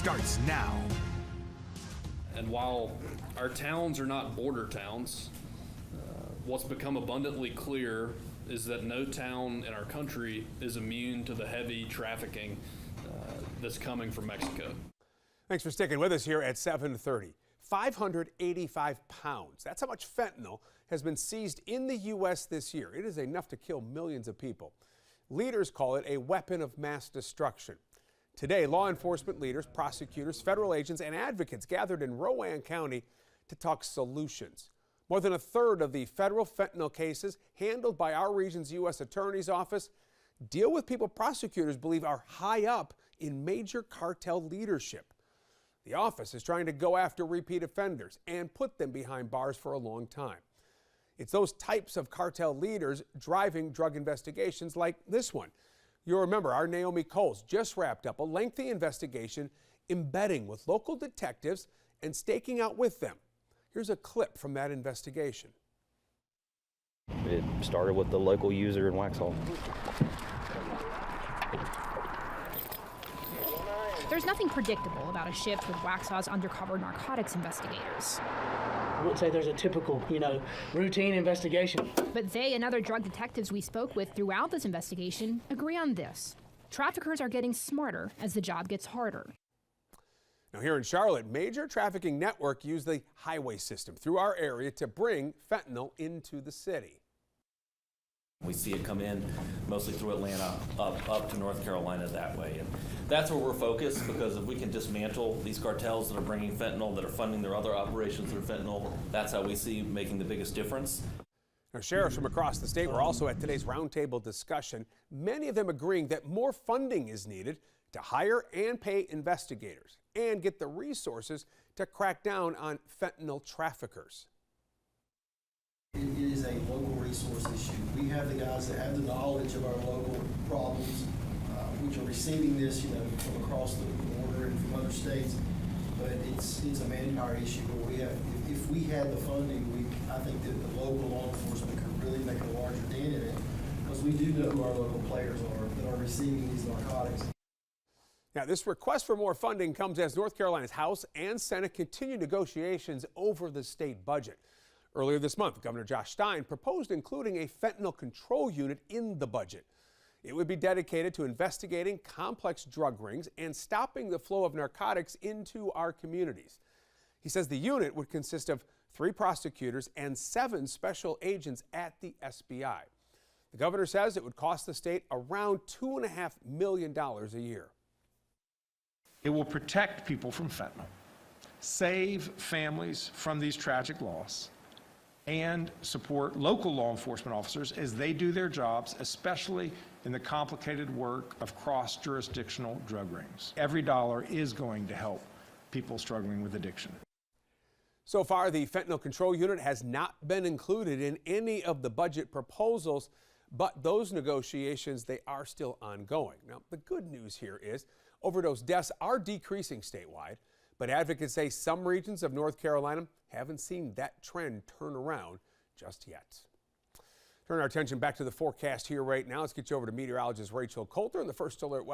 starts now. And while our towns are not border towns, what's become abundantly clear is that no town in our country is immune to the heavy trafficking that's coming from Mexico. Thanks for sticking with us here at 7:30. 585 pounds. That's how much fentanyl has been seized in the U.S. this year. It is enough to kill millions of people. Leaders call it a weapon of mass destruction. Today, law enforcement leaders, prosecutors, federal agents, and advocates gathered in Rowan County to talk solutions. More than a third of the federal fentanyl cases handled by our region's U.S. Attorney's Office deal with people prosecutors believe are high up in major cartel leadership. The office is trying to go after repeat offenders and put them behind bars for a long time. It's those types of cartel leaders driving drug investigations like this one. You'll remember our Naomi Coles just wrapped up a lengthy investigation embedding with local detectives and staking out with them. Here's a clip from that investigation. It started with the local user in Waxhaw. There's nothing predictable about a shift with Waxhaw's undercover narcotics investigators. I wouldn't say there's a typical, routine investigation. But they and other drug detectives we spoke with throughout this investigation agree on this. Traffickers are getting smarter as the job gets harder. Now here in Charlotte, major trafficking network used the highway system through our area to bring fentanyl into the city. We see it come in mostly through Atlanta, up to North Carolina that way. And that's where we're focused, because if we can dismantle these cartels that are bringing fentanyl, that are funding their other operations through fentanyl, that's how we see making the biggest difference. Now, sheriffs from across the state were also at today's roundtable discussion, many of them agreeing that more funding is needed to hire and pay investigators and get the resources to crack down on fentanyl traffickers. It is a local resource issue. We have the guys that have the knowledge of our local problems, which are receiving this, from across the border and from other states. But it's a manpower issue. But if we had the funding, I think that the local law enforcement could really make a larger dent in it, because we do know who our local players are that are receiving these narcotics. Now, this request for more funding comes as North Carolina's House and Senate continue negotiations over the state budget. Earlier this month, Governor Josh Stein proposed including a fentanyl control unit in the budget. It would be dedicated to investigating complex drug rings and stopping the flow of narcotics into our communities. He says the unit would consist of 3 prosecutors and 7 special agents at the SBI. The governor says it would cost the state around $2.5 million a year. It will protect people from fentanyl, save families from these tragic loss, and support local law enforcement officers as they do their jobs, especially in the complicated work of cross-jurisdictional drug rings. Every dollar is going to help people struggling with addiction. So far, the fentanyl control unit has not been included in any of the budget proposals, but those negotiations, they are still ongoing. Now, the good news here is overdose deaths are decreasing statewide, but advocates say some regions of North Carolina haven't seen that trend turn around just yet. Turn our attention back to the forecast here right now. Let's get you over to meteorologist Rachel Coulter in the First Alert.